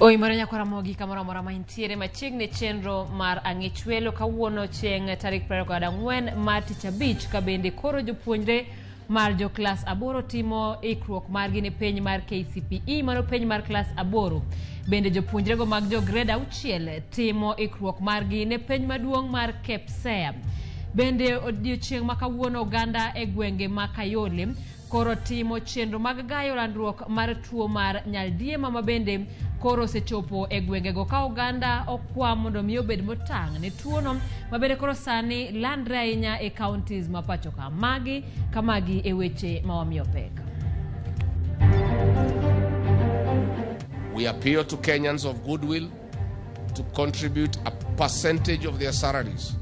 Oi maranya kwa RAMOGI kamora maintiere machiegni chenro mar ang'ichwelo kawuono chieng' tarik 24 mar tich abich ka bende koro jopuonjre mar jo klas 8 timo ikruok margi ne penj mar KCPE mano penj mar klas 8. Bende jopuonjre go mag jo grade 6 timo ikruok margi ne penj maduong' mar KPSEA. Bende odiochieng' ma kawuono oganda e gwenge ma Kayole koro timo chenro mag gayo landruok mar tuo mar nyaldiema ma bende koro sechopo e gwenge go ka oganda okwa mondo mi obed motang' ne tuono ma bende koro sani landre ahinya e counties ma pacho ka. Magi e weche ma wamiyo pek. We appeal to Kenyans of goodwill to contribute a percentage of their salaries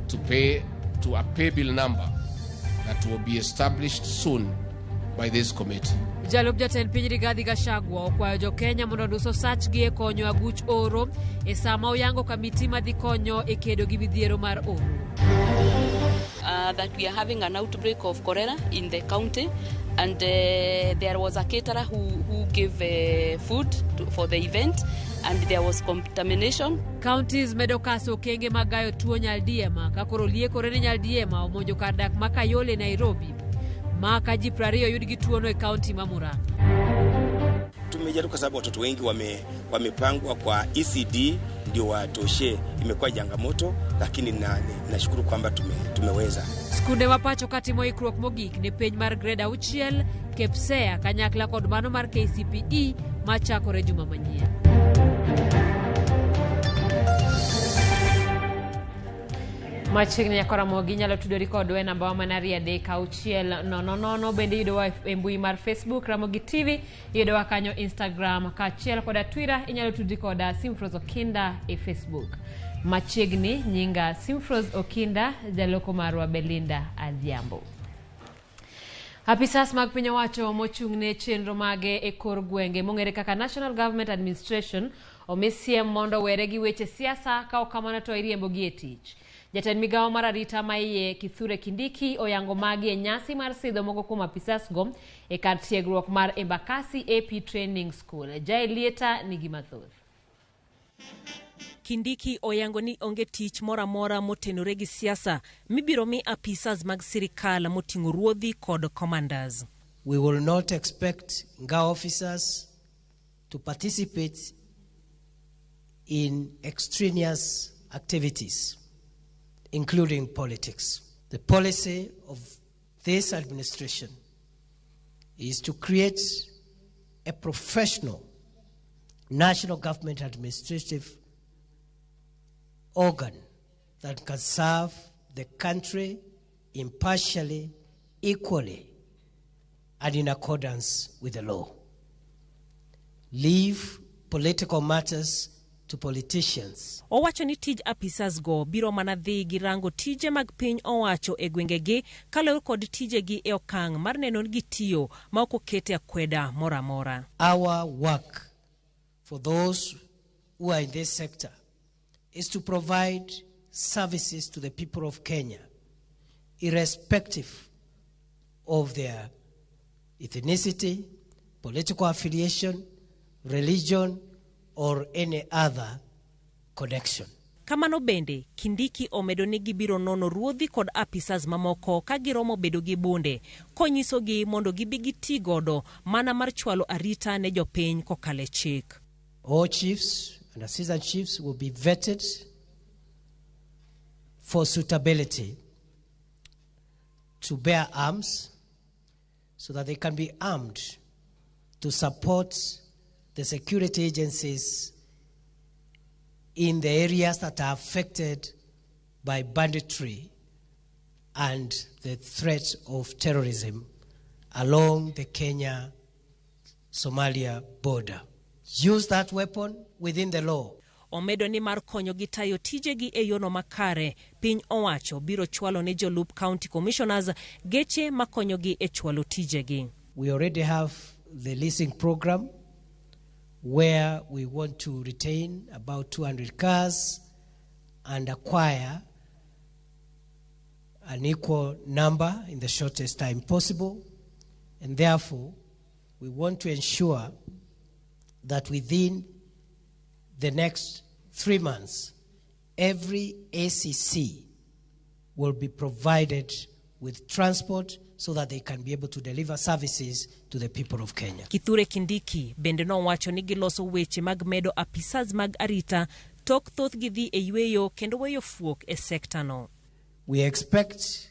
to pay to a pay bill number that will be established soon by this committee. Jalup jatend piny Rigathi Gachagua okwayo jo Kenya mondo duso sachgi e konyo aguch oro e sama oyango kamiti madhi konyo e kedo gi midhiero mar oro. That we are having an outbreak of cholera in the county, and there was a caterer who gave food for the event, and there was contamination. Counties medo kaso kenge magayo tuo nyaldiema ka koro liekore ne nyaldiema omonjo kar dak ma Kayole Nairobi. Maka ji 20 yudi gi tuono e county ma Murang'a. Tumejaribu kwa sababu watoto wengi wamepangwa kwa ECD ndio watoshe. Imekuwa changamoto, lakini nashukuru kwamba tumeweza. Skunde mapacho katimo ikruok mogik ne penj mar grade 6 KPSEA kanyakla kod mano mar KCPE machakore juma manyien. Machiegni ya RAMOGI nyalo tudori kodwa e namba wa manari adek auchiel 00 bende yudowa e mbui mar Facebook RAMOGI TV, yudowa kanyo Instagram kaachiel koda Twitter inyalo tudri koda Simfros Okinda e Facebook. Machiegni nyinga Simfros Okinda, jaloko marwa Belinda Adhiambo. Apisas mag piny owacho mochung'ne chenro mage e kor gwenge mong'ere kaka National Government Administration omisiem mondo were gi weche siasa ka okamano to iriembo gi e tich. Jatend migawo mar arita maiye Kithure Kindiki oyango magi e nyasi mar sidho moko kuom apisas go e kar tiegruok mar Embakasi AP Training School. Jaelieta nigi mathoth. Kindiki oyango ni onge tich moramora motenore gi siasa mibiro mi apisas mag sirikal moting'o ruodhi kod commanders. We will not expect NGA officers to participate in extraneous activities, including politics. The policy of this administration is to create a professional national government administrative organ that can serve the country impartially, equally, and in accordance with the law. Leave political matters to politicians. Owacho ni tij apisas go biro mana dhi gi rango tije mag piny owacho e gwengegi kaluwore kod tijegi e okang' mar neno gi tiyo ma ok okete akweda moramora. Our work for those who are in this sector is to provide services to the people of Kenya, irrespective of their ethnicity, political affiliation, religion, or any other connection. Kamano bende, Kindiki omedo ni gibiro nono ruodhi kod apisas mamoko ka giromo bedo gi bunde, konyiso gi mondo gibi giti godo mana mar chwalo arita ne jopiny kokale chik. All chiefs and assistant chiefs will be vetted for suitability to bear arms so that they can be armed to support the security agencies in the areas that are affected by banditry and the threat of terrorism along the Kenya-Somalia border. Use that weapon within the law. Omedo ni mar konyo gi tayo tijegi e yono makare, piny owacho biro chwalo ne jolup county commissioners geche makonyo gi e chwalo tijegi. We already have the leasing program where we want to retain about 200 cars and acquire an equal number in the shortest time possible. And therefore, we want to ensure that within the next 3 months, every ACC will be provided with transport so that they can be able to deliver services to the people of Kenya. Kithure Kindiki bende nowacho ni giloso weche mag medo apisas mag arita tok thoth gidhi e yweyo kendo weyo fuok e sekta no. We expect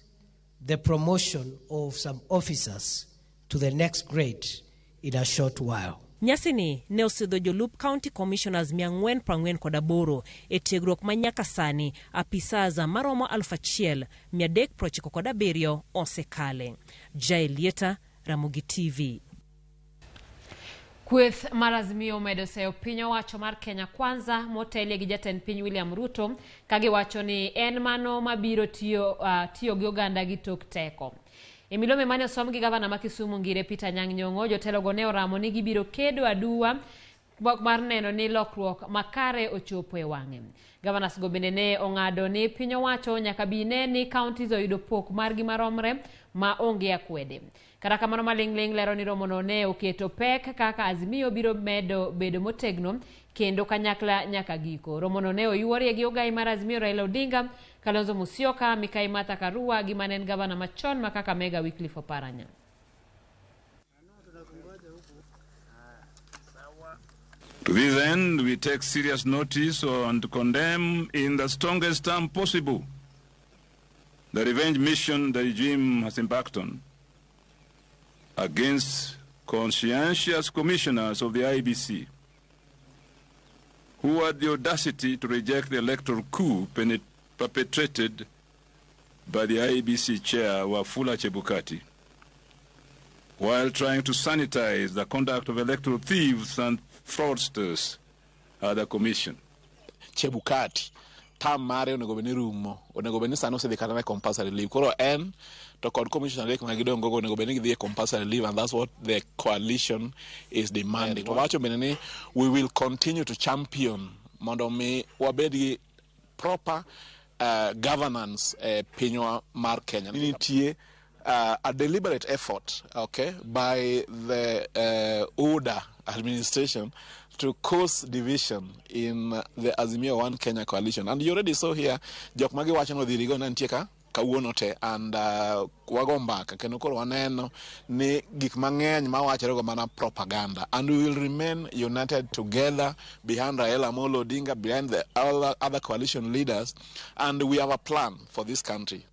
the promotion of some officers to the next grade in a short while. Nyasini ne osidho jolup County Commissioners 448 e tiegruok manyaka sani apisas maromo 1,397 osekale. Jaelieta, Ramogi TV. Kweth mar Azimio omedo seyo piny owacho mar Kenya Kwanza motelie gi jatend piny William Ruto kagiwacho ni en mano mabiro tiyo gi oganda gi tok teko. E milome mane osom gi gavana ma Kisumu Ngire Peter Anyang' Nyong'o, jotelo ne oramo ni gibiro kedo aduwa mar neno ni lokruok makare ochopo e wang'e. Gavanas go bende ne ong'ado ni piny owacho nyaka bi ne ni counties oyudo pok margi maromre ma onge akwede. Kata kamano maling'ling lero ni romono ne oketo pek kaka Azimio biro bedo motegno kendo kanyakla nyaka giko. Romono ne oyuorie gi ogai mar Azimio Raila Odinga, Kalonzo Musyoka, Mikai Martha Karua gi manen gavana machon ma Kakamega Wycliffe Oparanya. To this end, we take serious notice and condemn in the strongest term possible the revenge mission the regime has embarked on against conscientious commissioners of the IEBC who had the audacity to reject the electoral coup perpetrated by the IEBC chair Wafula Chebukati while trying to sanitize the conduct of electoral thieves and fraudsters at the commission. Chebukati tam mare onego beni rumo, onego beni sano se dekana na compulsory leave. Koro en to kod commissioner lek na gidongo onego beni gidhi compulsory leave, and that's what the coalition is demanding. To wacho bene ni we will continue to champion mondo mi wabedi proper governance pinyo mar Kenya. Nitie a deliberate effort, okay, by the ODA administration to cause division in the Azimio One Kenya coalition. And you already saw here, jok magi wacho no dhirigo nantieka kawuono te, and wago mbaka kendo koro waneno ni gik mang'eny mawachore go mana propaganda, and we will remain united together behind Raila Amolo Odinga, behind the other coalition leaders, and we have a plan for this country.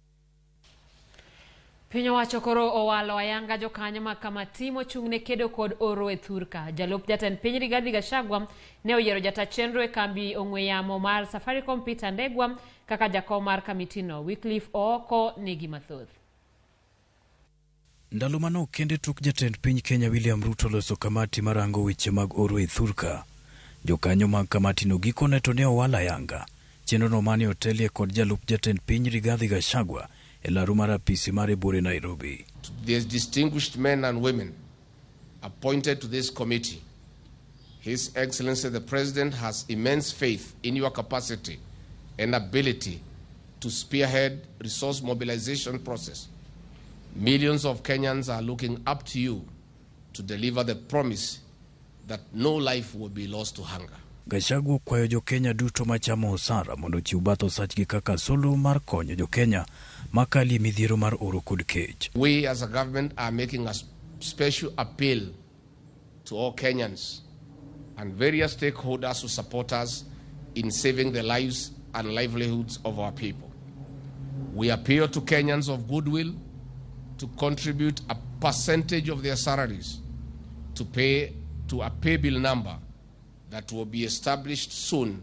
Piny owacho koro owalo ayanga jokanyo ma kamati mochung'ne kedo kod oro e thurka. Jalup jatend piny Rigathi Gachagua ne oyiero jata chenro e kambi ong'we yamo mar Safaricom Peter Ndegwa kaka jakom mar kamitino. Wycliffe Ooko nigi mathoth. Ndalo mano kende tuk jatend piny Kenya William Ruto loso kamati marango weche mag oro e thurka. Jokanyo mag kamatino gikone to ne owalo ayanga. Chenro no mane otelie kod jalup jatend piny Rigathi Gachagua Elarumara Pisimare Bore Nairobi. These distinguished men and women appointed to this committee, His Excellency the President has immense faith in your capacity and ability to spearhead resource mobilization process. Millions of Kenyans are looking up to you to deliver the promise that no life will be lost to hunger. Gachagua kwayo jo Kenya duto machamo osara mondo chiw batho sachgi kaka solo mar konyo jo Kenya makali midhiero mar oro kod kech. We as a government are making a special appeal to all Kenyans and various stakeholders who support us in saving the lives and livelihoods of our people. We appeal to Kenyans of goodwill to contribute a percentage of their salaries to pay to a pay bill number that will be established soon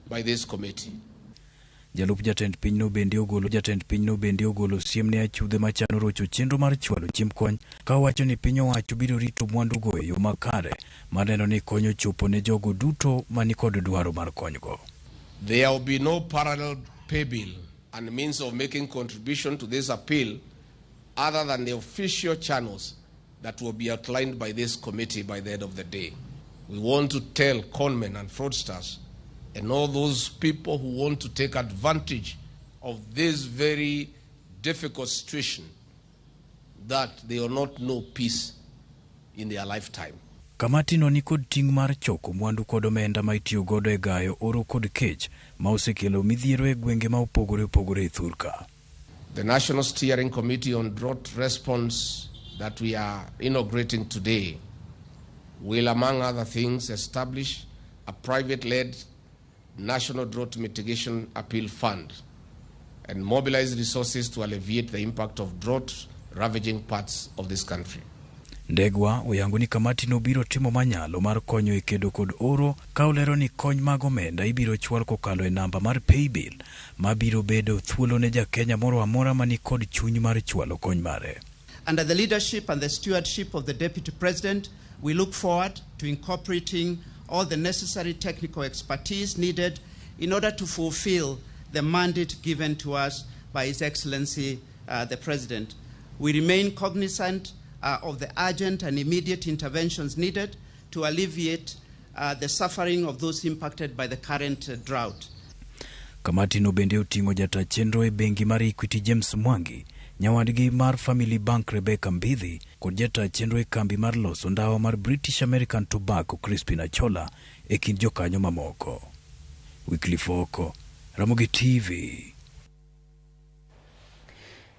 by this committee. Jalup jatend piny no bende ogolo siem ne achudhe machano rocho chenro mar chwalo chiemb kony ka wacho ni piny owacho biro rito mwandu go e yo makare mar neno ni konyo chopo ne jogo duto mani kod dwaro mar konygo. There will be no parallel pay bill and means of making contribution to this appeal other than the official channels that will be outlined by this committee by the end of the day. We want to tell conmen and fraudsters and all those people who want to take advantage of this very difficult situation that they will not know peace in their lifetime. Kamati no ni kod ting' mar choko mwandu kod omenda ma itiyo godo e gayo oro kod kech ma osekelo midhiero e gwenge ma opogore e thurka. The National Steering Committee on Drought Response that we are inaugurating today will, among other things, establish a private-led National Drought Mitigation Appeal Fund and mobilize resources to alleviate the impact of drought ravaging parts of this country. Ndegwa oyango ni kamati no biro timo manyalo mar konyo e kedo kod oro ka olero ni kony mag omenda ibiro chwal kokalo e namba mar paybill ma biro bedo thuolo ne jakenya moro amora mani kod chuny mar chwalo kony mare. Under the leadership and the stewardship of the Deputy President, we look forward to incorporating all the necessary technical expertise needed in order to fulfill the mandate given to us by His Excellency the President. We remain cognizant of the urgent and immediate interventions needed to alleviate the suffering of those impacted by the current drought. Kamati no bende oting'o jata chenro e bengi mar Equity James Mwangi, nyawadgi mar Family Bank Rebecca Mbidhi kod jata chenro e kambi mar loso ndawa mar British American Tobacco Crispin Achola e kind jokanyo mamoko. Wycliffe Oko, Ramogi TV.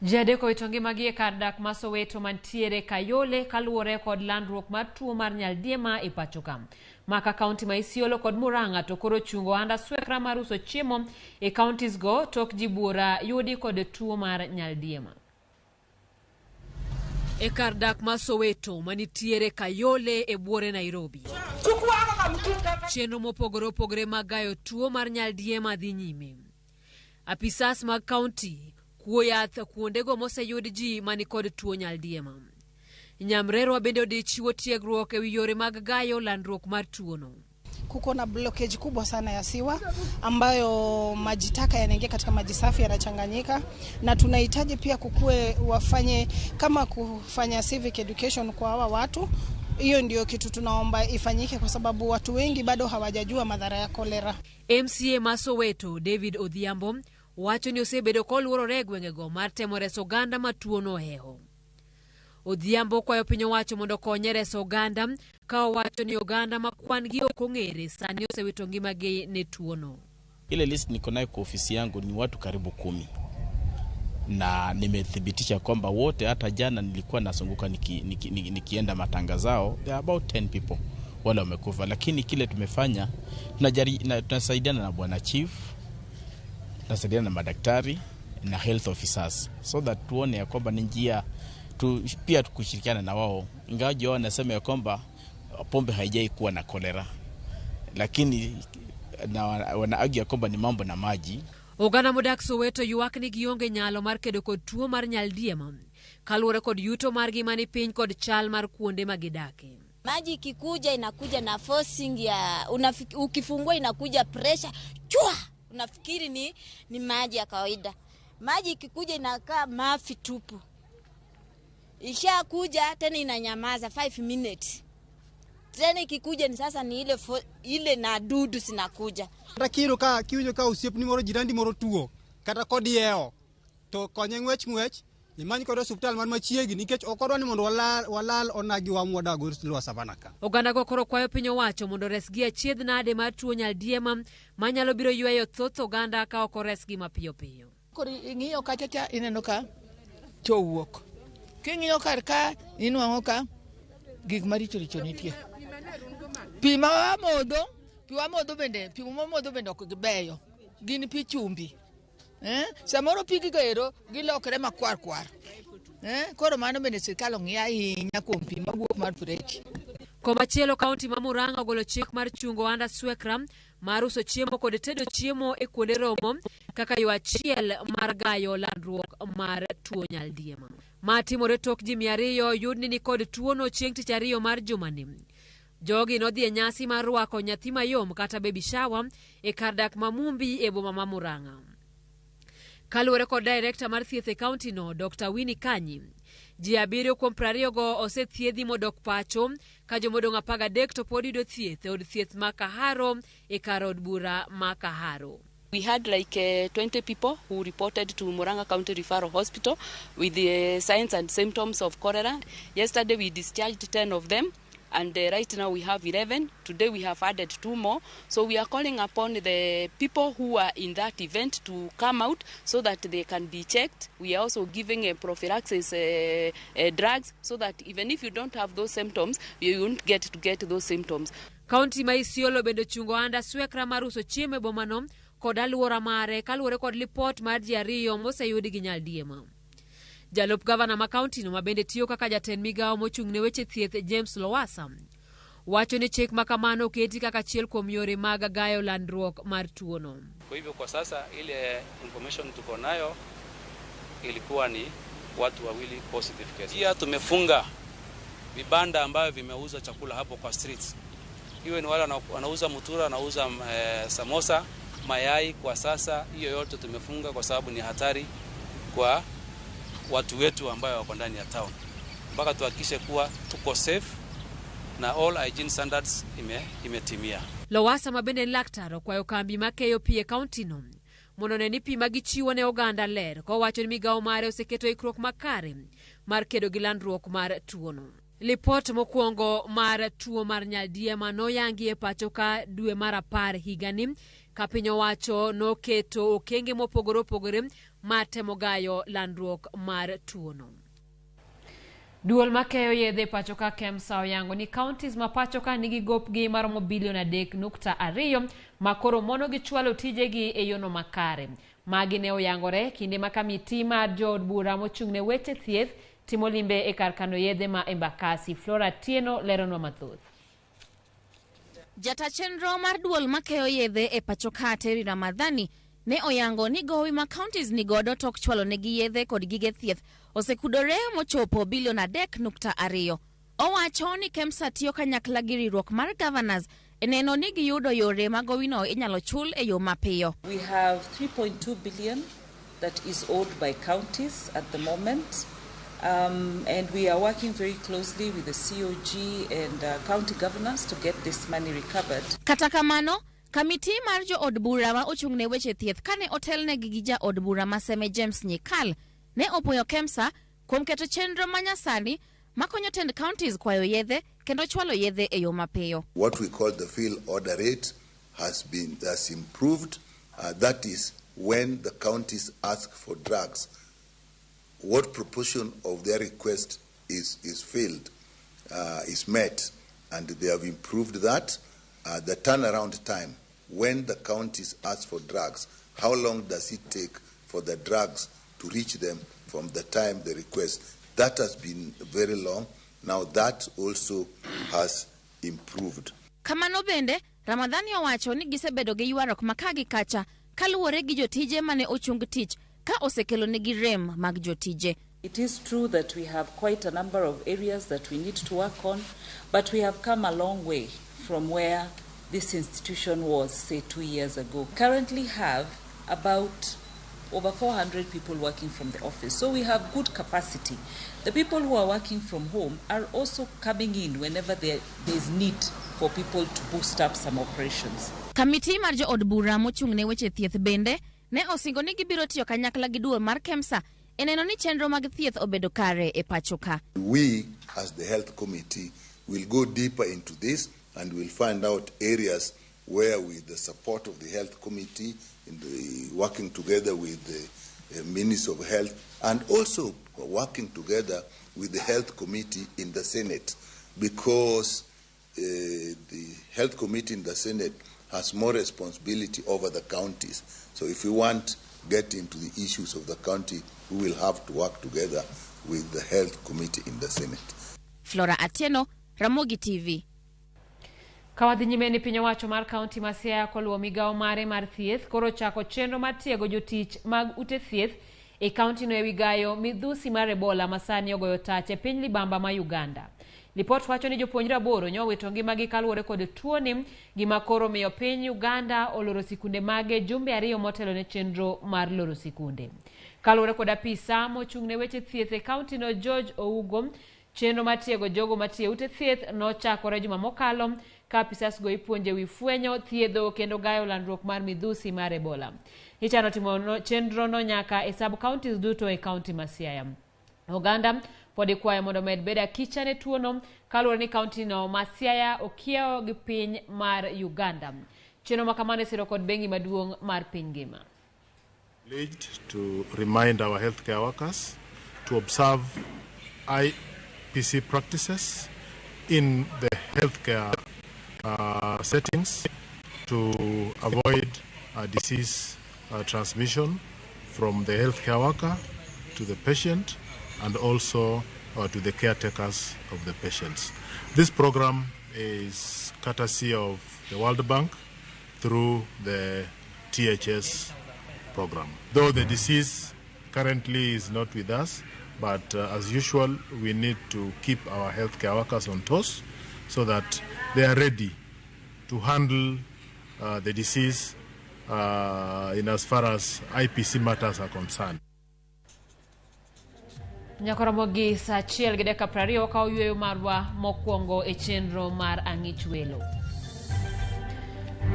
Jadeko itongi magi e kar dak ma Soweto mantiere Kayole kaluwore kod landruok mar tuo mar nyaldiema e pacho ka. Maka kaunti ma Isiolo kod Murang'a to koro chungo anda swekra mar uso chiemo e counties go tok jibuora yudi kod tuo mar nyaldiema. E kar dak ma Soweto manitiere Kayole e buore Nairobi. Chenro mopogore magayo tuo mar nyaldiema dhi nyime. Apisas mag county kuoyath kuondego moseyud ji mani kod tuo nyaldiema. Nyamrerwa bende odichiwo tiegruok e yore mag gayo landruok mar tuono. Kuko na blockage kubwa sana ya siwa ambayo maji taka yanaingia katika maji safi yanachanganyika, na tunahitaji pia kukue wafanye kama kufanya civic education kwa hawa watu. Hiyo ndio kitu tunaomba ifanyike kwa sababu watu wengi bado hawajajua madhara ya kolera. MCA Masoweto David Odhiambo wacho ni osebedo koluorore gwengego mar temo reso oganda ma tuono ohewo. Odhiambo kwayo piny owacho mondo konye reso oganda ka owacho ni oganda ma kwan gi ok ong'ere sani osewito ngimagi ne tuono. Ile list niko nayo kwa ofisi yangu ni watu karibu 10. Na nimethibitisha kwamba wote, hata jana nilikuwa nasunguka nikienda matanga zao, there are about 10 people wale wamekufa. Lakini kile tumefanya, tunasaidiana na bwana chief, tunasaidiana na madaktari na health officers, so that tuone ya kwamba ni njia pia tukushirikiana na wao. Ingawaje wao wanasema ya kwamba pombe haijai kuwa na kolera, lakini wanaargue ya kwamba ni mambo na maji. Oganda modak Soweto yuak ni gionge nyalo mar kedo kod tuo mar nyaldiema kaluwore kod yuto margi mani piny kod chal mar kuonde magidake. Maji ikikuja inakuja na forcing ya ukifungua inakuja pressure chua, unafikiri ni maji ya kawaida. Maji ikikuja inakaa mafi tupu, isha kuja tena inanyamaza 5 minutes, tena ikikuja ni sasa ni ile na dudu sinakuja. Rakiro ka kiujo ka usiep ni moro jirandi moro tuo kata kodieo to konye ngwech imany kod hospital man machiegi nikech okodwa ni mondo walal onagi wa mwodago lwa savanaka. Oganda go koro kwayo piny owacho mondo resgi achiedh nade mar tuo nyaldiema manyalo biro yweyo thoth oganda ka ok resgi mapiyo. Koro ing'iyo kacha cha ineno ka to wuok. King'iyo kar ka inwang'o ka gik maricho nitie. Pi ma wamodho bende ok gibeyo. Gin pi chumbi. Samoro pi gigoero gilokre makwar. Koro mano bende sirkal ong'iyo ahinya kuom pi mawuok mar fresh. Komachielo kaunti ma Murang'a ogolo chik mar chungo anda swekra mar uso chiemo kod tedo chiemo e kuonde romo kaka yo achiel mar gayo landruok mar tuo nyaldiema. Matimore tok ji 200 yudni ni kod tuono chieng' tich ariyo mar jumani. Jogi nodhi e nyasi mar rwako nyathi mayom kata baby shower e kar dak Mamumbi e boma ma Murang'a. Kaluwore kod director mar thieth e kaunti no Dr. Winnie Kanyi, ji 7 kuom 20 go osethiedhi modok pacho ka jomodong' 13 to pod yudo thieth e od thieth ma Kaharo e kar od bura ma Kaharo. We had like 20 people who reported to Murang'a County Referral Hospital with the signs and symptoms of cholera. Yesterday we discharged 10 of them, and right now we have 11. Today we have added 2 more. So we are calling upon the people who are in that event to come out so that they can be checked. We are also giving a prophylaxis drugs so that even if you don't have those symptoms, you won't get those symptoms. County ma Isiolo bendo chungo anda swekra mar uso chiemo e bomano kod aluora mare kaluwore kod lipot mar ji ariyo moseyudi gi nyaldiema. Jalup gavana ma county no mabende tiyo kaka jatend migawo mochung'ne weche thieth James Lowassa wacho ni chik makamano oketi kaka achiel kuom yore mag gayo landruok mar tuono. Kwa hivyo kwa sasa ile information tuko nayo ilikuwa ni watu wawili positive cases. Pia tumefunga vibanda ambavyo vimeuza chakula hapo kwa streets. Hiyo ni wale wanauza mutura, wanauza samosa, mayai. Kwa sasa hiyo yote tumefunga kwa sababu ni hatari kwa watu wetu ambao wako ndani ya town. Mpaka tuhakikishe kuwa tuko safe na all hygiene standards imetimia. Lowassa mabende laktaro kwayo kambi makeyo pie county no mondo ne ni pi magichiwo ne oganda ler ko wacho ni migawo mare oseketo ikruok makare mar kedo gi landruok mar tuono. Lipot mokwongo mar tuo mar nyaldiema noyangi e pacho ka dwe mar 10 higani ka piny owacho noketo okenge mopogore opogore matemo gayo landruok mar tuono. Duol makeyo yedhe pacho ka KEMSA oyango ni counties ma pacho ka nigi gopgi maromo bilion 3.2 makoro mono gi chwalo tijegi e yono makare. Magi ne oyangore kinde ma kamiti mar jood bura mochung'ne weche thieth timo limbe e kar kano yedhe ma Embakasi. Flora Tieno leronwa mathoth. Jata chenro mar duol makeyo yedhe e pacho ka Terry Ramadhani ne oyango ni gowi ma counties ni godo tok chwalo negi yedhe kod gige thieth osekudore mochopo bilion 3.2. Owacho ni KEMSA tiyo kanyakla gi riwruok mar governors eneno ni giyudo yore ma gowino inyalo chul e yo mapiyo. We have 3.2 billion that is owed by counties at the moment. And we are working very closely with the COG and county governors to get this money recovered. Kata kamano, kamiti mar jo od bura ma ochung'ne weche thieth kane otelne gi ja od bura ma Seme James Nyikal ne opoyo KEMSA kuom keto chenro manyasani makonyo tend counties kwayo yedhe kendo chwalo yedhe e yo mapiyo. What we call the fill order rate has improved. That is when the counties ask for drugs, what proportion of their request is filled, is met, and they have improved that. The turnaround time, when the counties ask for drugs, how long does it take for the drugs to reach them from the time they request? That has been very long. Now that also has improved. Kamano bende, Ramadhani owacho ni gisebedo gi ywarok makagi kacha kaluwore gi jotije mane ochung tich ka osekelo negi rem mag jotije. It is true that we have quite a number of areas that we need to work on, but we have come a long way from where this institution was, say, 2 years ago. Currently have about over 400 people working from the office, so we have good capacity. The people who are working from home are also coming in whenever there is need for people to boost up some operations. Kamiti mar jo od bura mochung'ne weche thieth bende ne osingo ni gibiro tiyo kanyakla gi duol mar KEMSA eneno ni chenro mag thieth obedo kare e pacho ka. We as the health committee will go deeper into this and we'll find out areas where, with the support of the health committee, working together with the Minister of Health and also working together with the health committee in the Senate, because the health committee in the Senate has more responsibility over the counties. So if we want to get into the issues of the county, we will have to work together with the health committee in the Senate. Flora Atieno, Ramogi TV. Kawadhi nyime ni piny owacho mar kaunti ma Siaya koluwo migawo mare mar thieth koro chako chenro mar tiego jotich mag ute thieth e kaunti no e wigayo midhusi mar Ebola masani ogoyo tach e piny libamba ma Uganda. Lipot wacho ni jopuonjre 8 nyowito ngimagi kaluwore kod tuoni gima koro miyo piny Uganda oloro sikunde mage jumbe 2 motelo ne chenro mar loro sikunde. Kaluwore kod apisa mochung'ne weche thieth e kaunti no George Ougo, chenro mar tiego jogo matiyo ute thieth nochakore juma mokalo ka apisas go ipuonje wi fwenyo, thiedho kendo gayo landruok mar midhusi mar Ebola. Ichano timo chenro no nyaka e sub counties duto e kaunti ma Siaya. Uganda Podi kwayo mondo med beda kicha ne tuono kaluwore ni kaunti no Masiaya okiewo gi piny mar Uganda. Cheno makamane siro kod bengi maduong' mar piny ngima. To remind our healthcare workers to observe IPC practices in the healthcare settings to avoid disease transmission from the healthcare worker to the patient and also to the caretakers of the patients. This program is courtesy of the World Bank through the THS program. Though the disease currently is not with us, but as usual, we need to keep our healthcare workers on toes so that they are ready to handle the disease in as far as IPC matters are concerned. Nyakoromogi sa achiel gi dakika 20 ka oyweyo marwa mokwongo e chenro mar ang'ich welo.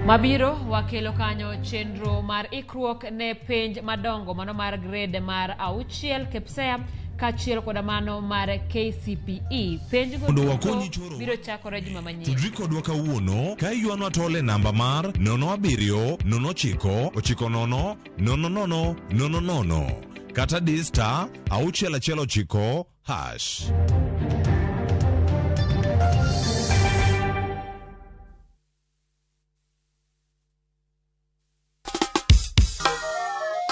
Mabiro wakelo kanyo chenro mar ikruok ne penj madongo mano mar grade mar 6 KPSEA kachiel koda mano mar KCPE. Penj go biro chakore juma manyien. Tudri kodwa kawuono ka ywano atole namba mar 0709900000 kata D** 619 #.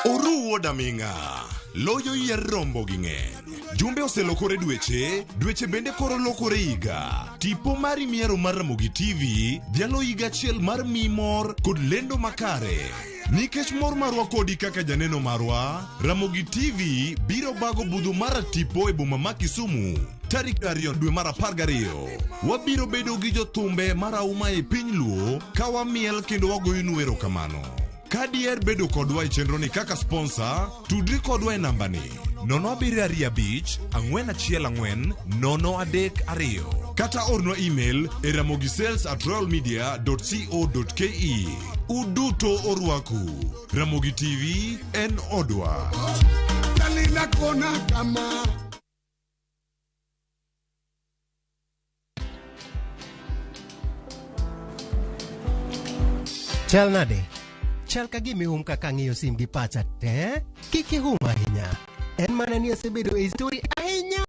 Oruwo daminga loyo yier rombo gi ng'eny. Jumbe oselokore dweche bende koro lokore higa. Tipo mari miero mar Ramogi TV dhialo higa achiel mar mimor kod lendo makare. Nikech mor marwa kodi kaka janeno marwa, Ramogi TV biro bago budho mara tipo e boma ma Kisumu. Tarik 2 dwe mar 12. Wabiro bedo gi jothumbe marauma e piny Luo ka wamiel kendo wagoyonu erokamano. Kadier bedo kodwa e chenro ni kaka sponsor, tudri kodwa e namba ni 0755414032 kata orno email e ramogisales@royalmedia.co.ke. Uduto orwaku. Ramogi TV en odwa. Dalina kona kama. Chal nade? Chal ka gimi kaka ng'iyo sim gi pacha te, kiki ahinya. En mana ni osebedo e story ahinya.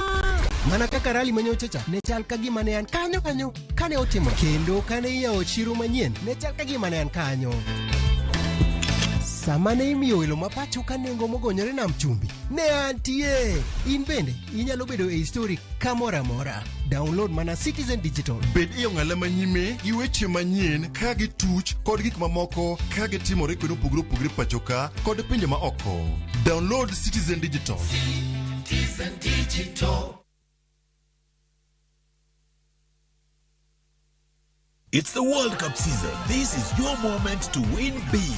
Mana kaka rali manyochacha, ne chal ka gima ne an kanyo kane otimo. Kendo kane iyawo chiro manyien, ne chal ka gima ne an kanyo. Sama ne imiyo welo mapacho ka nengo mogonyore nam chumbi, ne antie. In bende, inyalo bedo e story kamora mora. Download mana Citizen Digital. Bed iyo ng'ala manyime gi weche manyien ka gi tuch kod gik mamoko ka gi timore kendo pugre pachoka kod pinje ma oko. Download Citizen Digital. Citizen Digital. It's the World Cup season. This is your moment to win big.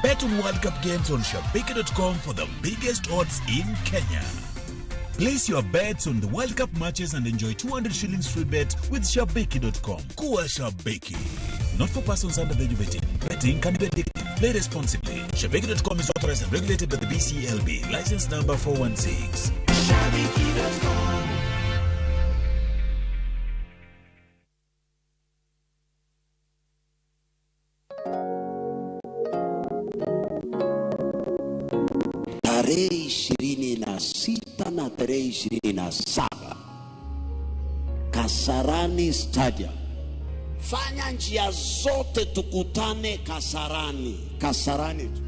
Bet on World Cup games on shabiki.com for the biggest odds in Kenya. Place your bets on the World Cup matches and enjoy 200 shillings free bet with shabiki.com. Kuwa Shabiki. Not for persons under the age of 18. Betting can be addictive. Play responsibly. Shabiki.com is authorized and regulated by the BCLB. License number 416. Shabiki.com. Tarehe 26 na tarehe 27 Kasarani Stadium. Fanya njia zote tukutane Kasarani tu.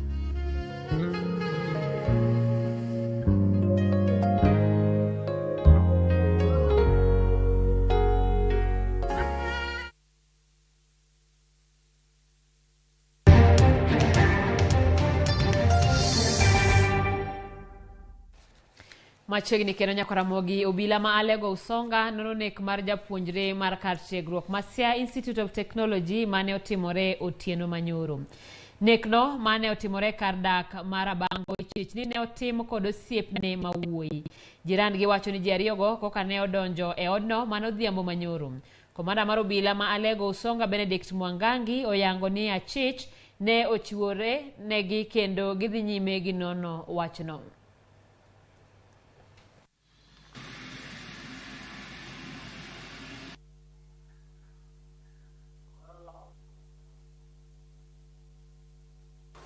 Machiegni kendo nyakaramogi obila ma alego usonga nono nek mar japuonjre mar kar tiegruok Masia Institute of Technology mane otimore otieno manyoro. Nekno mane otimore kar dak mar Abango chich ni ne otim kod osiepne mawuoyi. Jirandgi wacho ni ji ariyogo koka ne odonjo e odno mane odhiambo manyoro. Komanda mar obila ma alego usonga Benedict Mwangangi oyango ni achich ne ochiwore negi kendo gidhi nyime gi nono wachno.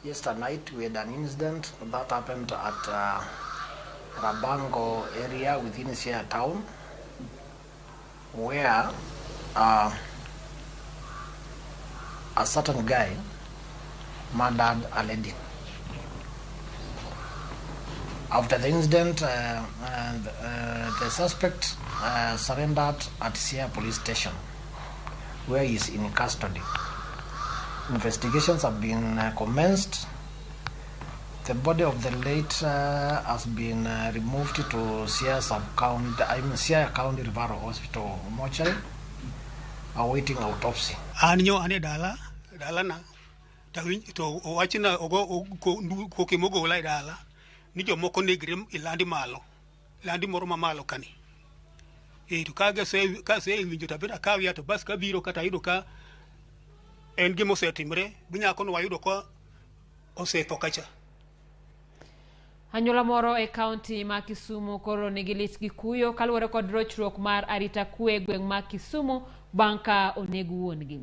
Yesterday night we had an incident that happened at Rabango area within Sia town, where a certain guy murdered a lady. After the incident, the suspect surrendered at Sia police station, where he is in custody. Investigations have been commenced. The body of the late has been removed to Sia County Referral Hospital mortuary, awaiting autopsy. Anyo ane dala na to wachina ogo ko kimogo lai dala ni jo moko negrim ilandi moro mamalo kani to kaga se winjo tabira kawia to bas ka biro kata yudo ka en gimo setimre binya kono wayudo ko osetho kacha. Anyuola moro e kaunti ma Kisumu koro nigi lit gi kuyo kaluwore kod rochruok mar arita kwe gweng' ma Kisumu banka onegu wuongi.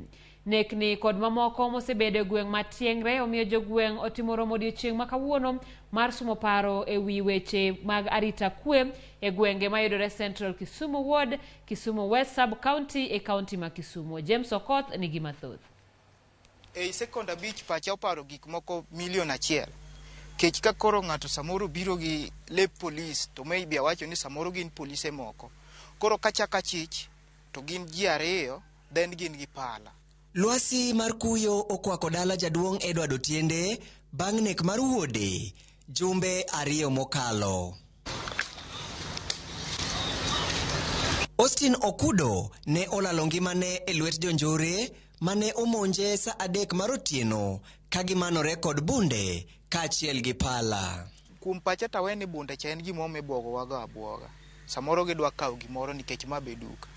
Nekni kod mamoko mosebedo gweng' ma Tiengre omiyo jogweng' otimo romo odiochieng' ma kawuono mar sumo paro e wi weche mag arita kwe e gwenge mayudore Central Kisumu Ward, Kisumu West Sub County e kaunti ma Kisumu. James Okoth nigi mathoth. E Second Beach pacha oparo gik moko milion 1. Kech ka koro ng'ato samoro biro gi lep police to maybe awacho ni samoro gin police moko. Koro kachaka chich to gin ji 2 then gin gi pala. Lwasi mar kuyo okwako dala jaduong' Edward Otiende bang' nek mar wuode jumbe 2 mokalo. Austin Okudo ne olalo ngimane e lwet jonjore mane omonje sa 3 mar otieno kagimanore kod bunde kaachiel gi pala. Kuom pacha taweni bunde cha en gimome bwogo waga abwoga. Samoro gidwa kawo gimoro nikech mabe duka.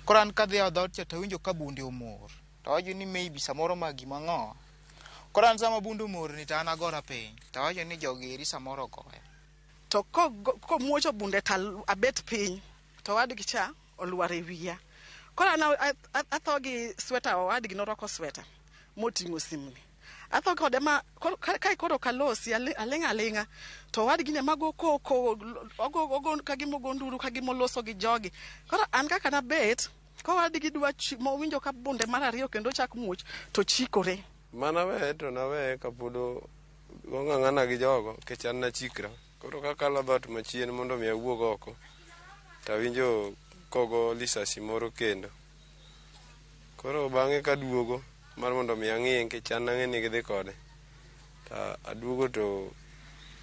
Koro an kadhi odhot cha tawinjo ka bunde omor. Tawacho ni maybe samoro ma gima ng'o. Koro an sama bunde omor ni ta an agora piny. Tawacho ni jogeri samoro goya. To ko muocho bunde tal abet piny. To wadgi cha olwar e wiya. Koro an atho gi sweta wadgi norwako sweta moting'o simni. Atho kode ma kai koro kalosi alinga to wadgi ne mago koko ogo kagimo gonduru kagimo loso gi jogi. Koro an kaka na bet ko wadgi dwa mo winjo ka bunde mar 2 kendo chak muoch to chikore. Mana we to na we kapudo ng'ang'ana gi jogo kech an na chikra. Koro kaka la dot machien mondo mi awuog oko. Tawinjo kogo lisasi moro kendo. Koro bang'e ka duogo mar mondo mi ang'ie nikech an nang'eni gidhi kode. Ta aduogo to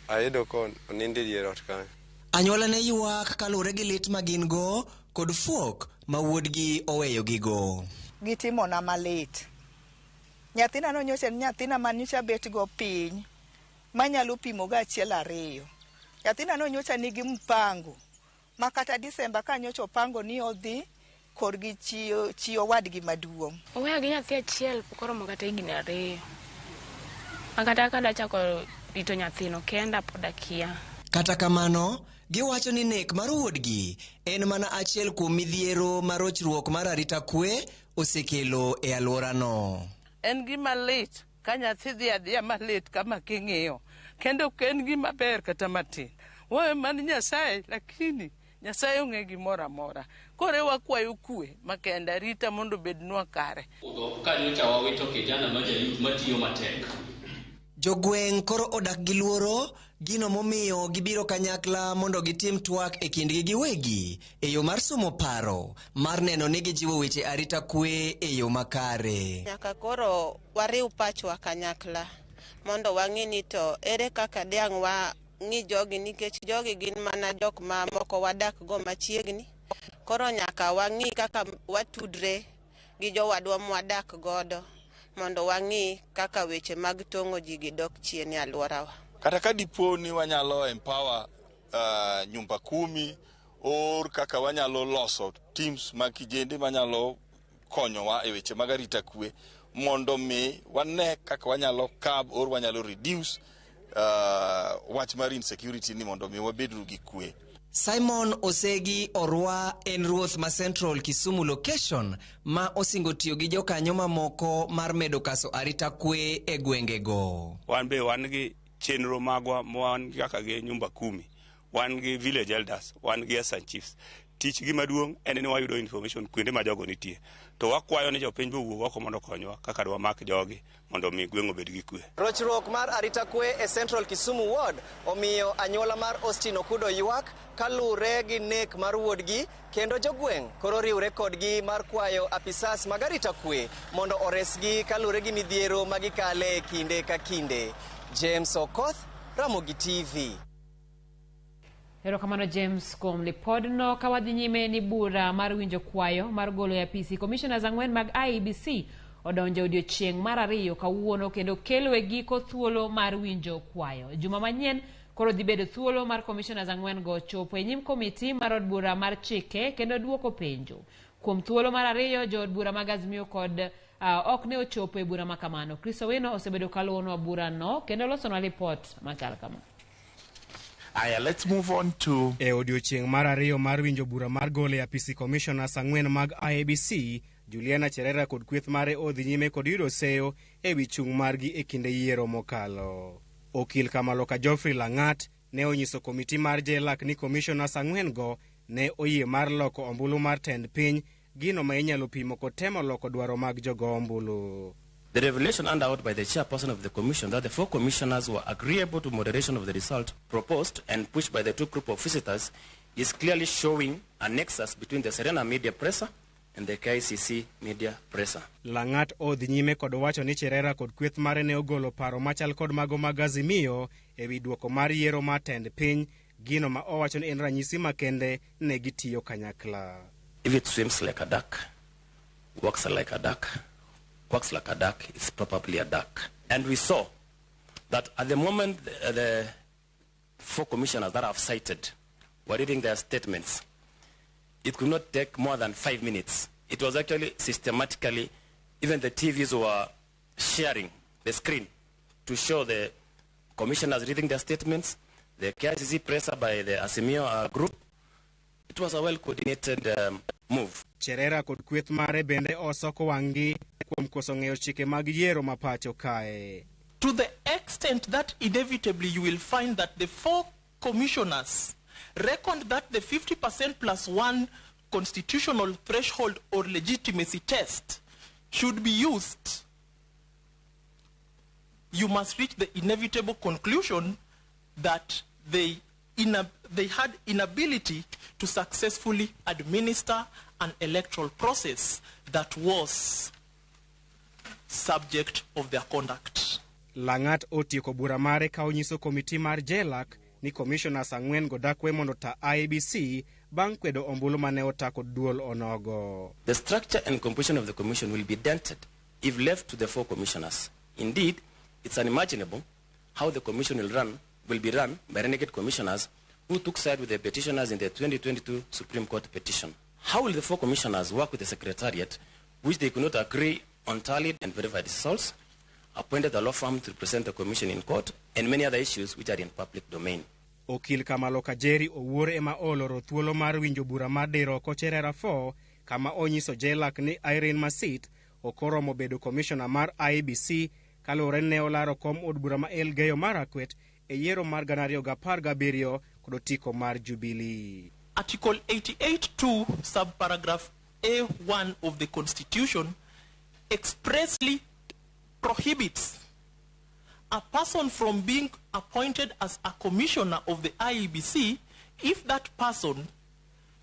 ayudo kon oninde dier ot kanyo. Anyuola ne ywak kaluwore gi lit magin go kod fuok ma wuodgi oweyo gigo. Gitimo na malit. Nyathina no nyocha nyathina manyocha bet go piny manyalo pimo ga 1-2. Nyathina no nyocha nigi mpango makata Disemba ka nyocha pango ni odhi korgi chiyo wadgi maduong'. Oweya gi nyathi achiel pokoro mokata higni 2. Makata kada chako rito nyathino kenda pod akia. Kata kamano, giwacho ni nek mar wuodgi en mana achiel kuom midhiero mar rochruok mar arita kwe osekelo e alworano. En gima lit ka nyathi dhi adhiya malit kama king'iyo. Kendo en gima ber kata matin. Woe man Nyasaye lakini Nyasaye ong'e gimoro amora. Kore wakwayo kwe makenda rita mondo bednwa kare. Kanyocha wawito kijana moja youth matiyo matek. Jogweng' koro odak gi luoro gino momiyo gibiro kanyakla mondo gitim twak e kindgi giwegi e yo mar sumo paro mar neno ni gijiwo weche arita kwe e yo makare. Nyaka koro wariw pachwa kanyakla mondo wang'i ni to ere kaka diang' wa ng'i jogi nikech jogi gin mana jok ma moko wadak go machiegni. Koro nyaka wang'i kaka watudre gi jowadwa mwadak godo mondo wang'i kaka weche mag tong'o ji gidok chien e alworawa. Kata ka dipo ni wanyalo empower nyumba 10 or kaka wanyalo loso teams mag kijende manyalo konyowa e weche mag arita kwe mondo mi wane kaka wanyalo curb or wanyalo reduce wach mar insecurity ni mondo mi wabedru gi kwe. Simon Osegi Orwa en ruoth ma Central Kisumu location ma osingo tiyo gi jokanyo mamoko mar medo kaso arita kwe e gwengego. Wan be wan gi chenro magwa wan kaka gi nyumba 10, wan gi village elders, wan gi assistant chiefs. Tich gi maduong' en ni wayudo information kuonde ma jogo nitie. To wakwayo ni jopiny bowuog oko mondo konywa kaka dwa mak jogi mondo mi gweng' obed gi kwe. Rochruok mar arita kwe e Central Kisumu Ward omiyo anyuola mar Austin Okudo ywak kalure gi nek mar wuodgi, kendo jogweng' koro riwre kodgi mar kwayo apisas mag arita kwe mondo oresgi kalure gi midhiero magikale kinde ka kinde. James Okoth, Ramogi TV. Erokamano James kuom lipodno. Ka wadhi nyime ni bura mar winjo kwayo mar golo ya PC commissioners 4 mag IEBC odonjo odiochieng' mar 2 kawuono kendo kelo e giko thuolo mar winjo kwayo. Juma manyien koro dhi bedo thuolo mar commissioners 4 go chopo e nyim komiti mar od bura mar chike kendo duoko penjo. Kuom thuolo mar 2 jo od bura mag Azimio kod ok ne ochopo e bura makamano. Kristo Weno osebedo kaluono bura no kendo losonwa report machal kama. Aya, let's move on to odiochieng' mar 2 mar winjo bura mar gole ya PC commissioners 4 mag IEBC. Juliana Cherera kod kweth mare odhi nyime kod yudo seyo e wi chung' margi e kinde yiero mokalo. Okil Kamaloka Geoffrey Langat ne onyiso komiti mar JLAC ni commissioners 4 go ne oyie mar loko ombulu mar tend piny, gino ma inyalo pimo kod temo loko dwaro mag jogo ombulu. The revelation handed out by the chairperson of the commission that the 4 commissioners were agreeable to moderation of the result proposed and pushed by the 2 group of visitors is clearly showing a nexus between the Serena media presser and the KICC media presser. Langat odhi nyime kod wacho ni Cherera kod kweth mare ne ogolo paro machal kod mago mag Azimio e wi duoko mar yiero mar tend piny, gino ma owacho ni en ranyisi makende ne gitiyo kanyakla. If it swims like a duck, walks like a duck, quacks like a duck, is probably a duck. And we saw that at the moment the 4 commissioners that I've cited were reading their statements, it could not take more than 5 minutes. It was actually systematically, even the TVs were sharing the screen to show the commissioners reading their statements, the KICC presser by the Azimio group. It was a well-coordinated move. Cherera kod kweth mare bende osoko wangi kuom koso ng'eyo chike mag yiero mapacho kae. To the extent that inevitably you will find that the 4 commissioners reckoned that the 50% plus 1 constitutional threshold or legitimacy test should be used, you must reach the inevitable conclusion that they had inability to successfully administer an electoral process that was subject of their conduct. Langat otieko bura mare ka onyiso komiti mar JLAC ni commissioners 4 go dakwe mondo ta IEBC bang' kwedo ombulu mane otako duol onogo. The structure and composition of the commission will be dented if left to the 4 commissioners. Indeed, it's unimaginable how the commission will be run by renegade commissioners who took side with the petitioners in the 2022 Supreme Court petition. How will the 4 commissioners work with the Secretariat, which they could not agree on tallied and verified results, appointed a law firm to represent the commission in court, and many other issues which are in public domain? Okil Kamaloka Jerry owuor ema oloro thuolo mar winjo bura mar diro ko Cherera 4 kama onyiso JLAC ni Irene Masit okoromo bedo commissioner mar IEBC kalore ne olaro kom od bura ma Elgeyo Marakwet e yiero mar 2017 kod otiko mar Jubilee. Article 88(2) subparagraph A1 of the Constitution expressly prohibits a person from being appointed as a commissioner of the IEBC if that person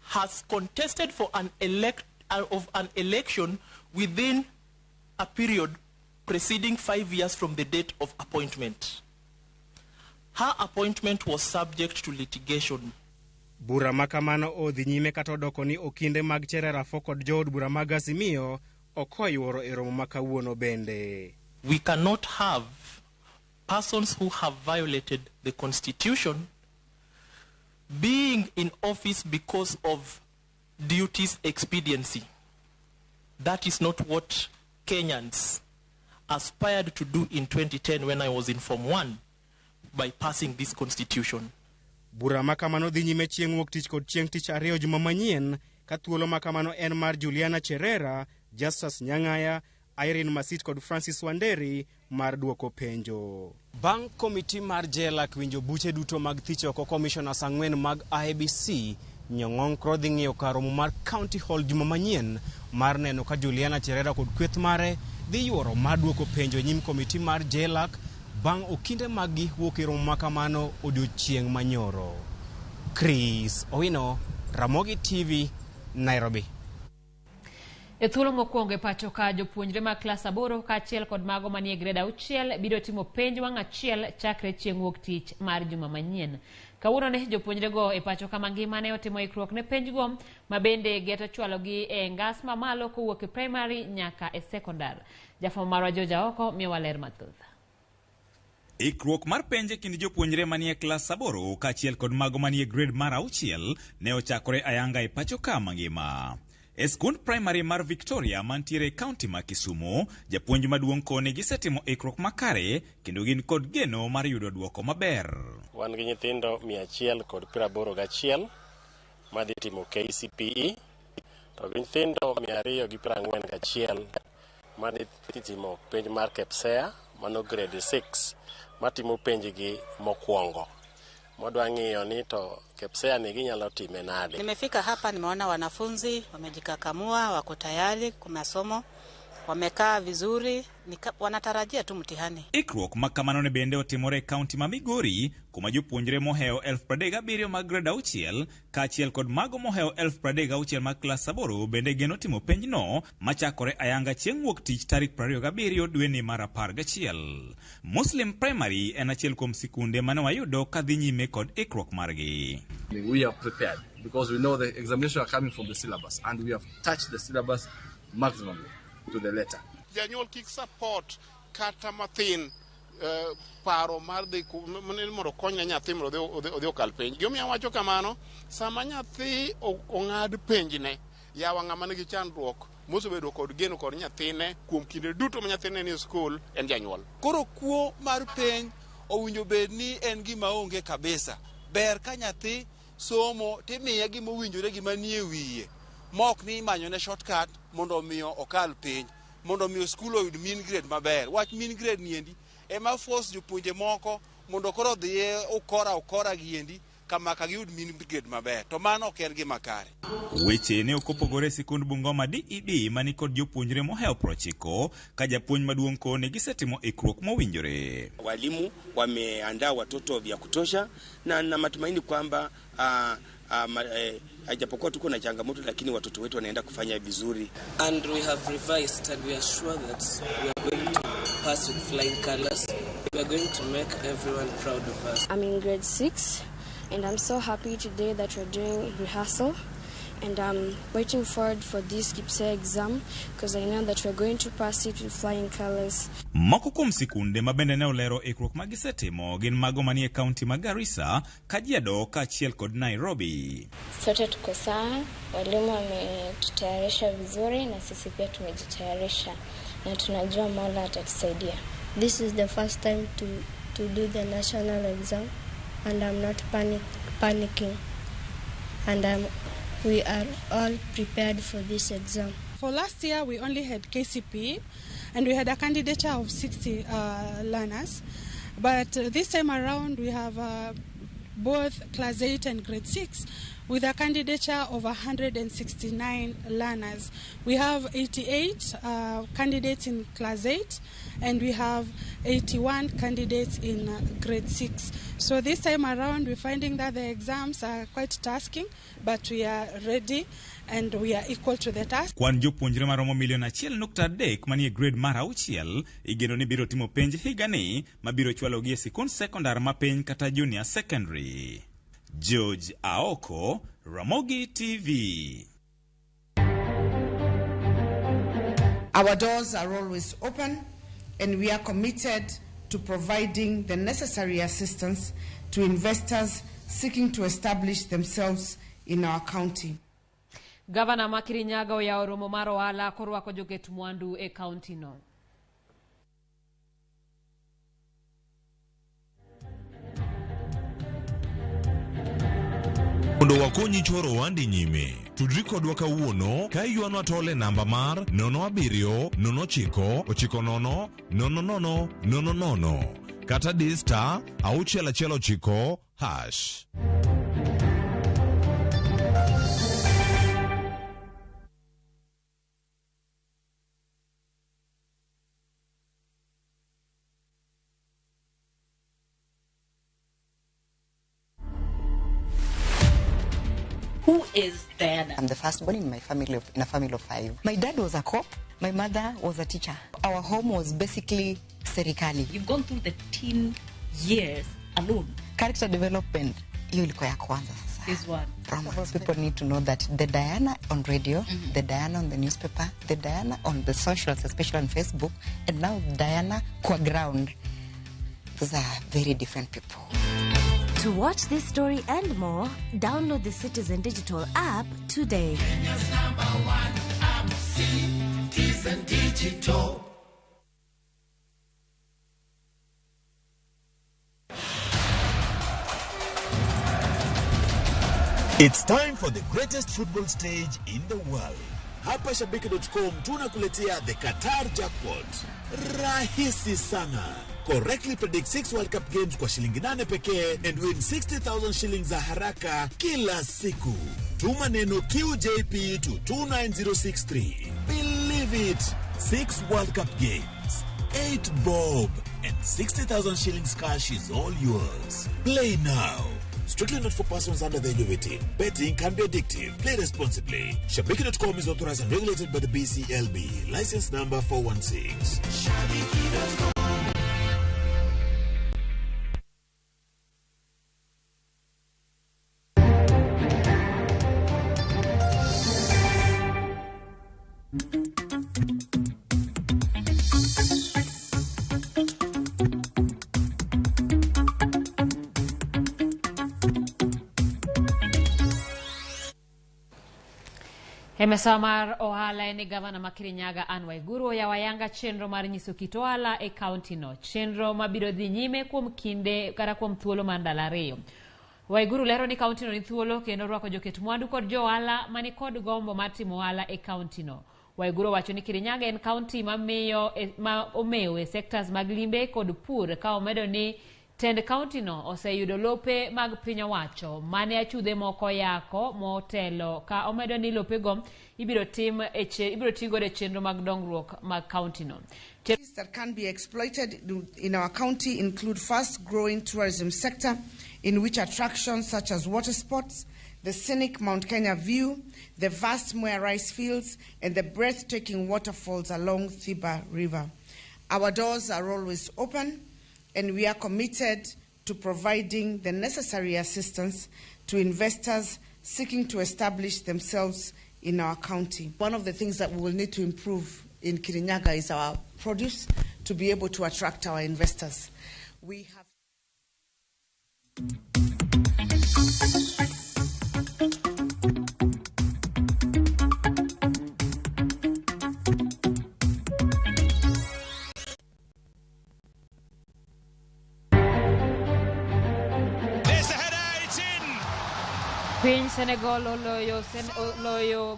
has contested for an election within a period preceding 5 years from the date of appointment. Her appointment was subject to litigation. Bura makamano odhi nyime kata odoko ni okinde mag Cherera 4 kod jood bura mag Azimio okoyuoro e romo makawuono bende. We cannot have persons who have violated the Constitution being in office because of duties expediency. That is not what Kenyans aspired to do in 2010 when I was in Form 1 by passing this Constitution. Bura makamano dhi nyime chieng' wuok tich kod chieng' tich ariyo juma manyien, ka thuolo makamano en mar Juliana Cherera, Justus Nyang'aya, Irene Masit kod Francis Wanderi mar duoko penjo. Bang' komiti mar JLAC winjo buche duto mag thich oko commissioners 4 mag IEBC, Nyong'ong koro dhi ng'iyo kar romo mar County Hall juma manyien mar neno ka Juliana Cherera kod kweth mare dhi yuoro mar duoko penjo nyim komiti mar JLAC bang' okinde mag-gi wuok e romo makamano odiochieng' manyoro. Chris Owino, Ramogi TV, Nairobi. E thuolo mokwongo e pacho ka jopuonjre mag klas 8 kaachiel kod mago manie grade 6 biro timo penj wang' achiel chakre chieng' wuok tich mar juma manyien. Kawuono ne jopuonjre go e pacho kama ngima ne otimo ikruok ne penj go ma bende geto chwalogi e ngas mamalo kowuok e primary nyaka e sekondar. Jafwambo marwa Joja Oko miyowa ler mathoth. Ikruok mar penj kind jopuonjre manie klas 8 kaachiel kod mago manie grade mar 6 ne ochakore ayanga e pacho ka mangima. E skund primary mar Victoria mantiere e kaunti ma Kisumu, japuonj maduong' kone gisetimo ikruok makare kendo gin kod geno mar yudo duoko maber. Wan gi nyithindo 181 madhi timo KCPE, to gi nyithindo 241 madhi timo penj mar KPSEA, mano grade 6, matimo penjgi mokwongo. Modwa ng'iyo ni to KPSEA ni ginyalo time nade. Nimefika hapa nimeona wanafunzi wamejikakamua, wako tayari kwa masomo, wamekaa vizuri, wanatarajia tu mtihani. Ikruok makamano ne bende otimore e kaunti ma Migori, kuma jopuonjre moheo 37 mag grade 6 kaachiel kod mago moheo 36 mag klas 8 bende geno timo penjno machakore ayanga chieng' wuok tich tarik 27 dwe ni mar 11. Muslim Primary en achiel kuom sikunde mane wayudo ka dhi nyime kod ikruok margi. We are prepared because we know the examinations are coming from the syllabus and we have touched the syllabus maximally to the letter. Janyuol kik support kata mathin paro mar dhi mondo kony nyathi mondo odhi okal penj. Gimomiyo wacho kamano, sama nyathi ong'ad penjne, yawa ng'ama nigi chandruok mosebedo kod geno kod nyathine kuom kinde duto ma nyathine ni skul en janyuol. Koro kuo mar penj owinjo bed ni en gima onge kabisa. Ber ka nyathi somo timiye gima owinjore gima nie wiye. Mok ni manyone shortcut mondo omiyo okal penj, mondo omiyo skul oyud mean grade maber. Wach mean grade niendi ema force jopuonje moko mondo koro dhiye okora giendi kama ka giyud mean grade maber. To mano ok en gima kare. Weche ne okopogore e sikund Bungoma DED mani kod jopuonjre moheo 90 ka japuonj maduong' kone gisetimo ikruok mowinjore. Walimu wameandaa watoto vya kutosha na matumaini kwamba hajapokuwa tuko na changamoto lakini watoto wetu wanaenda kufanya vizuri. And we have revised and we are sure that we are going to pass with flying colors. We are going to make everyone proud of us. I'm in grade 6 and I'm so happy today that we're doing rehearsal and I'm waiting forward for this KPSEA exam because I know that we're going to pass it with flying colors. Moko kuom sikunde mabende ne olero ikruok magisetimo gin mago manie kaunti ma Garissa, Kajiado kaachiel kod Nairobi. Sote tuko sawa, walimu wametutayarisha vizuri na sisi pia tumejitayarisha na tunajua Mola atatusaidia. This is the first time to do the national exam and I'm not panicking and we are all prepared for this exam. For last year, we only had KCPE, and we had a candidature of 60 learners. But this time around, we have both Class 8 and Grade 6, with a candidature of 169 learners. We have 88 candidates in Class 8, and we have 81 candidates in Grade 6. So this time around, we're finding that the exams are quite tasking, but we are ready and we are equal to the task. Kwan jopuonjre maromo 1.3 manie grade mar 6 igeno ni biro timo penj higani mabiro chwalogi e sikund sekondar ma piny kata junior secondary. George Aoko, Ramogi TV. Our doors are always open and we are committed to providing the necessary assistance to investors seeking to establish themselves in our county. Gavana Makirinyaga oyawo romo mar ohala korwako joket mwandu e kaunti no. Mondo wakonyi choro wandi nyime. Tudri kodwa kawuono ka yuano atole namba mar 0709900000 kata D** 619 #. Who is Diana? I'm the firstborn in a family of 5. My dad was a cop. My mother was a teacher. Our home was basically serikali. You've gone through the teen years alone. Character development, hiyo ilikuwa ya kwanza sasa. Is one. People need to know that the Diana on radio, the Diana on the newspaper, the Diana on the socials, especially on Facebook, and now Diana kwa ground. Those are very different people. To watch this story and more, download the Citizen Digital app today. Kenya's #1 app, Citizen Digital. It's time for the greatest football stage in the world. Hapa Shabiki.com tunakuletea the Qatar Jackpot. Rahisi sana. Correctly predict 6 World Cup games kwa shilingi 8 pekee and win 60,000 shillings za haraka kila siku. Tuma neno QJP to 29063. Believe it. 6 World Cup games, 8 bob, and 60,000 shillings cash is all yours. Play now. Strictly not for persons under the age of 18. Betting can be addictive. Play responsibly. Shabiki.com is authorized and regulated by the BCLB. License number 416. Shabiki.com. Emesamar ohala ni gavana Makirinyaga Anne Waiguru ya wayanga chenro mar nyiso kit ohala e kaunti no. Chenro mabiro dhi nyime kuom kinde kata kuom thuolo mar ndalo 2. Waiguru lero ni kaunti no ni thuolo kendo rwako joket mwandu kod jo ohala mani kod gombo mar timo ohala e kaunti no. Waiguru wacho ni Kirinyaga en kaunti ma omewo e sectors mag limbe kod pur ka omedo ni tend kaunti no oseyudo lope mag piny owacho mane achudhe moko yako motelo ka omedo ni lope go ibiro tigo e chenro mag dongruok mag kaunti no. That can be exploited in our county include fast-growing tourism sector, in which attractions such as water sports, the scenic Mount Kenya view, the vast Mwea rice fields, and the breathtaking waterfalls along Thiba River. Our doors are always open, and we are committed to providing the necessary assistance to investors seeking to establish themselves in our county. One of the things that we will need to improve in Kirinyaga is our produce to be able to attract our investors. We have Piny Senegal oloyo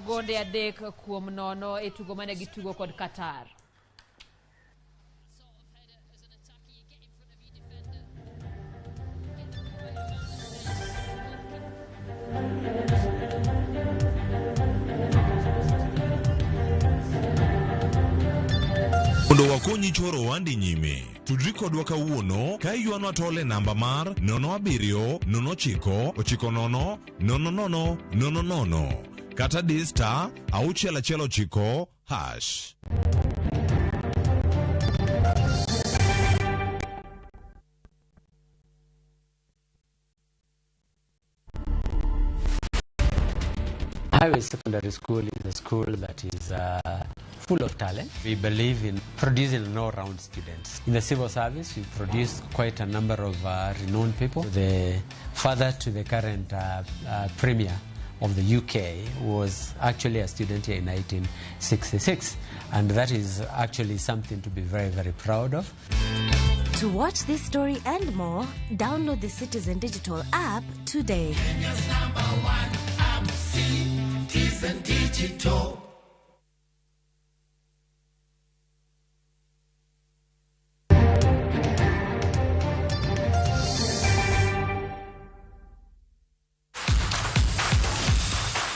gonde 3-0 e tugo mane gitugo kod Qatar. Mondo wakonyi choro wandi nyime. Tudri kodwa kawuono ka yuano atole namba mar 0709900000 kata D** 619 #. Highway Secondary School is a school that is full of talent. We believe in producing all-round students. In the civil service, we produce quite a number of renowned people. The father to the current premier of the UK was actually a student here in 1966, and that is actually something to be very, very proud of. To watch this story and more, download the Citizen Digital app today. Kenya's #1 app, Citizen Digital.